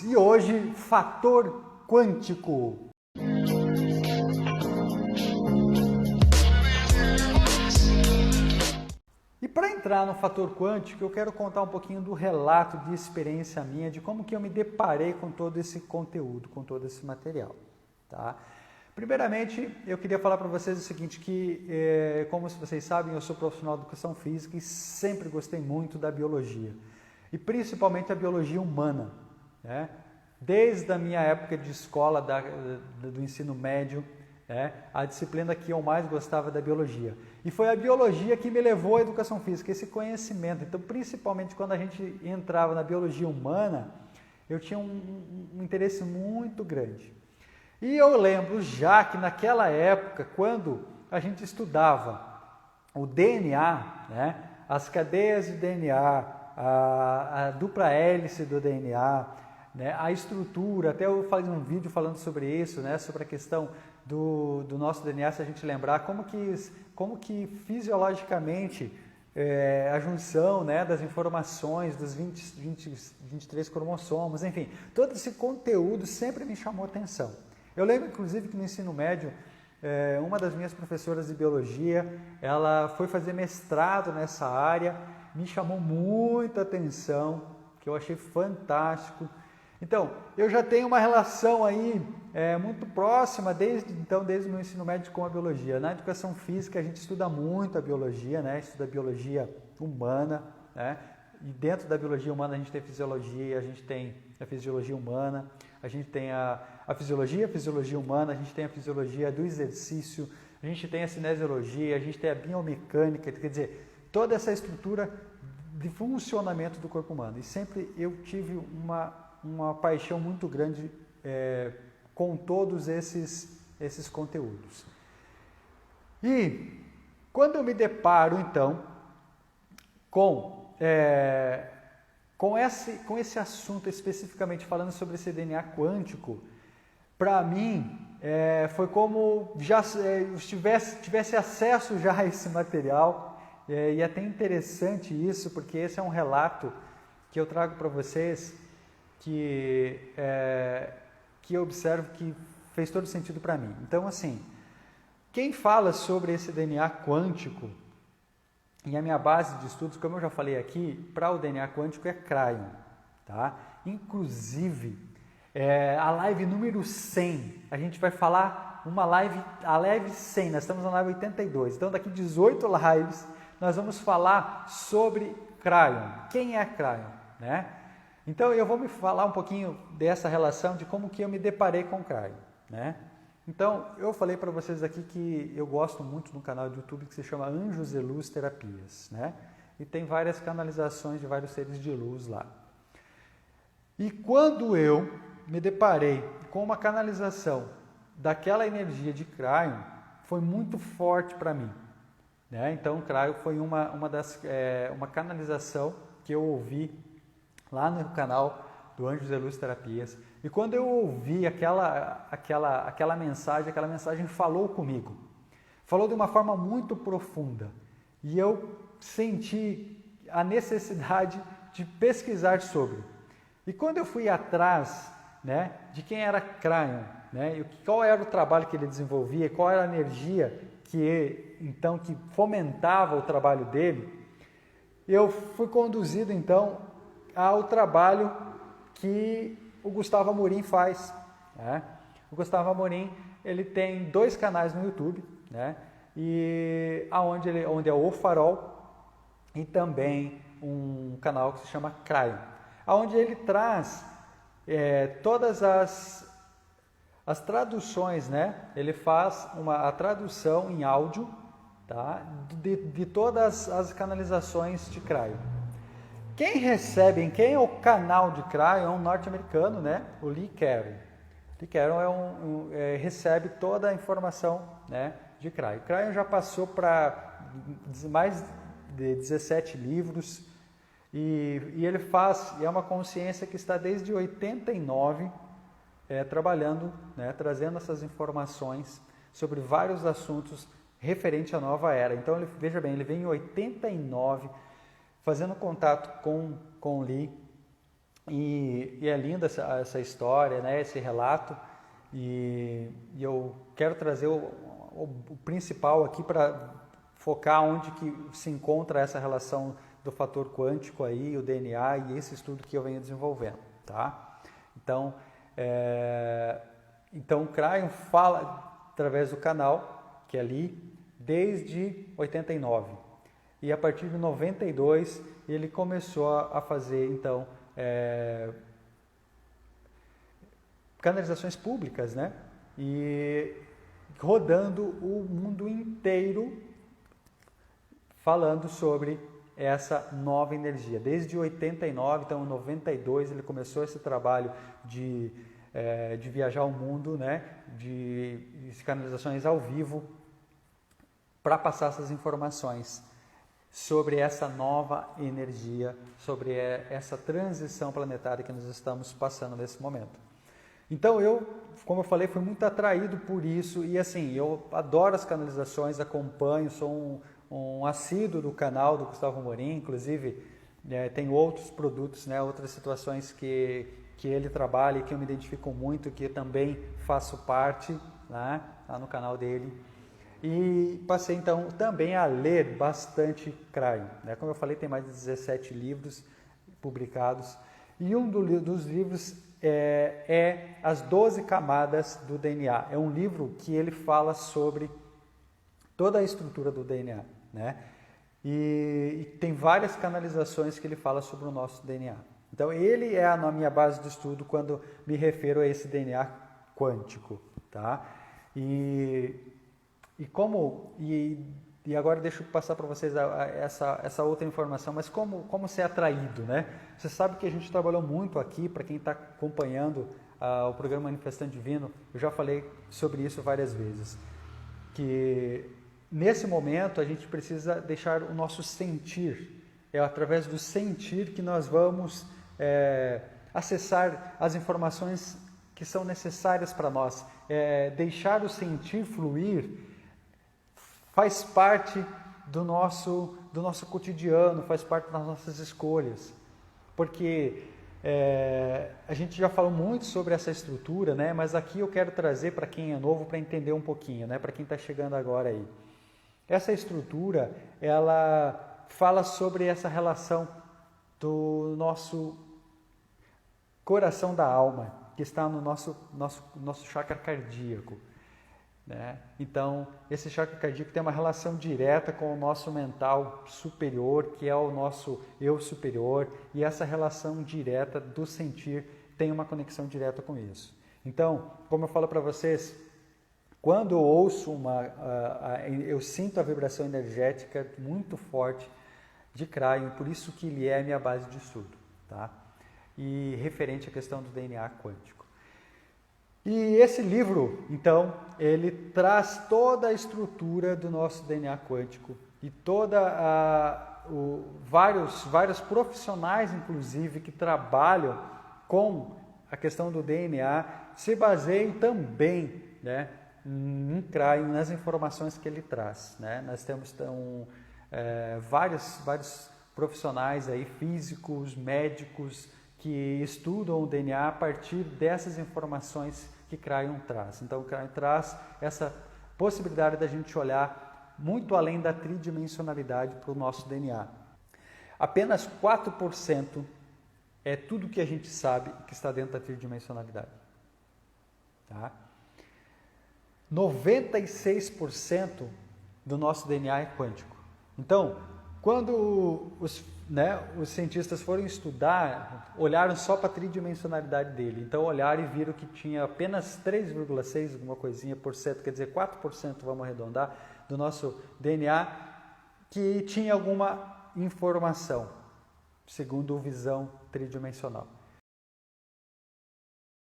E hoje, fator quântico. E para entrar no fator quântico, eu quero contar um pouquinho do relato de experiência minha, de como que eu me deparei com todo esse conteúdo, com todo esse material. Tá? Primeiramente, eu queria falar para vocês o seguinte, que como vocês sabem, eu sou profissional de educação física e sempre gostei muito da biologia. E principalmente a biologia humana, né? Desde a minha época de escola, do ensino médio, a disciplina que eu mais gostava da biologia. E foi a biologia que me levou à educação física, esse conhecimento. Então, principalmente quando a gente entrava na biologia humana, eu tinha um interesse muito grande. E eu lembro já que naquela época, quando a gente estudava o DNA, as cadeias de DNA, a dupla hélice do DNA, a estrutura, até eu falei um vídeo falando sobre isso, sobre a questão do nosso DNA, se a gente lembrar, como que fisiologicamente a junção das informações dos 23 cromossomos, enfim, todo esse conteúdo sempre me chamou atenção. Eu lembro, inclusive, que no ensino médio, uma das minhas professoras de biologia, ela foi fazer mestrado nessa área, me chamou muita atenção, que eu achei fantástico. Então, eu já tenho uma relação aí muito próxima desde o meu ensino médio com a biologia. Na educação física a gente estuda muito a biologia, estuda a biologia humana, e dentro da biologia humana a gente tem fisiologia, a gente tem a fisiologia humana, a gente tem a fisiologia humana, a gente tem a fisiologia do exercício, a gente tem a cinesiologia, a gente tem a biomecânica, quer dizer, toda essa estrutura de funcionamento do corpo humano. E sempre eu tive uma paixão muito grande com todos esses conteúdos. E quando eu me deparo, então, com esse assunto especificamente falando sobre esse DNA quântico, para mim foi como já tivesse acesso já a esse material, e é até interessante isso, porque esse é um relato que eu trago para vocês, que eu observo que fez todo sentido para mim. Então, assim, quem fala sobre esse DNA quântico, e a minha base de estudos, como eu já falei aqui, para o DNA quântico é Kryon, tá? Inclusive, a live número 100, a gente vai falar a live 100, nós estamos na live 82, então daqui 18 lives nós vamos falar sobre Kryon. Quem é Kryon, Então, eu vou me falar um pouquinho dessa relação, de como que eu me deparei com o Kryon, Então, eu falei para vocês aqui que eu gosto muito de um canal do YouTube que se chama Anjos e Luz Terapias, E tem várias canalizações de vários seres de luz lá. E quando eu me deparei com uma canalização daquela energia de Kryon, foi muito forte para mim, Então, o Kryon foi uma canalização que eu ouvi lá no canal do Anjos e Luz Terapias. E quando eu ouvi aquela mensagem falou comigo. Falou de uma forma muito profunda. E eu senti a necessidade de pesquisar sobre. E quando eu fui atrás de quem era Kryon, e qual era o trabalho que ele desenvolvia, qual era a energia que fomentava o trabalho dele, eu fui conduzido então ao trabalho que o Gustavo Amorim faz. O Gustavo Amorim, ele tem 2 canais no YouTube, e onde é o Farol, e também um canal que se chama Kryon, onde ele traz todas as traduções, Ele faz a tradução em áudio, de todas as canalizações de Kryon. Quem é o canal de Kryon é um norte-americano, o Lee Caron. Lee Caron recebe toda a informação de Kryon. Kryon já passou para mais de 17 livros e ele é uma consciência que está desde 89 trabalhando, trazendo essas informações sobre vários assuntos referente à nova era. Então, veja bem, ele vem em 89 fazendo contato com o Lee, E é linda essa história, né, esse relato, e eu quero trazer o principal aqui para focar onde que se encontra essa relação do fator quântico aí, o DNA e esse estudo que eu venho desenvolvendo, tá? Então, o Kryon fala através do canal, que é ali, desde 89. E a partir de 92, ele começou a fazer, então, canalizações públicas, né? E rodando o mundo inteiro falando sobre essa nova energia. Desde 89, então em 92 ele começou esse trabalho de viajar o mundo, né? De canalizações ao vivo para passar essas informações sobre essa nova energia, sobre essa transição planetária que nós estamos passando nesse momento. Então como eu falei, fui muito atraído por isso e assim, eu adoro as canalizações, acompanho, sou um assíduo do canal do Gustavo Amorim, inclusive tem outros produtos, né, outras situações que ele trabalha e que eu me identifico muito, que eu também faço parte, né, lá no canal dele. E passei então também a ler bastante Kryon, né? Como eu falei, tem mais de 17 livros publicados e um dos livros é As 12 Camadas do DNA. É um livro que ele fala sobre toda a estrutura do DNA, né? E tem várias canalizações que ele fala sobre o nosso DNA. Então ele é a minha base de estudo quando me refiro a esse DNA quântico, tá? E agora deixa eu passar para vocês essa outra informação, mas como ser atraído, né? Você sabe que a gente trabalhou muito aqui, para quem está acompanhando o programa Manifestante Divino, eu já falei sobre isso várias vezes, que nesse momento a gente precisa deixar o nosso sentir, é através do sentir que nós vamos acessar as informações que são necessárias para nós, deixar o sentir fluir, faz parte do nosso cotidiano, faz parte das nossas escolhas. Porque a gente já falou muito sobre essa estrutura, né? Mas aqui eu quero trazer para quem é novo para entender um pouquinho, né? Para quem está chegando agora aí. Essa estrutura, ela fala sobre essa relação do nosso coração da alma, que está no nosso chakra cardíaco. Né? Então, esse chakra cardíaco tem uma relação direta com o nosso mental superior, que é o nosso eu superior, e essa relação direta do sentir tem uma conexão direta com isso. Então, como eu falo para vocês, quando eu ouço eu sinto a vibração energética muito forte de Kryon, por isso que ele é a minha base de estudo, tá? E referente à questão do DNA quântico. E esse livro, então, ele traz toda a estrutura do nosso DNA quântico e vários profissionais, inclusive, que trabalham com a questão do DNA, se baseiam também, né, em Kryon, nas informações que ele traz, né? Nós temos vários profissionais aí, físicos, médicos, que estudam o DNA a partir dessas informações que Kryon traz. Então, Kryon traz essa possibilidade da gente olhar muito além da tridimensionalidade para o nosso DNA. Apenas 4% é tudo que a gente sabe que está dentro da tridimensionalidade. Tá? 96% do nosso DNA é quântico. Então, quando os cientistas foram estudar, olharam só para a tridimensionalidade dele. Então olharam e viram que tinha apenas 3,6 alguma coisinha por cento, quer dizer 4%, vamos arredondar, do nosso DNA que tinha alguma informação, segundo visão tridimensional.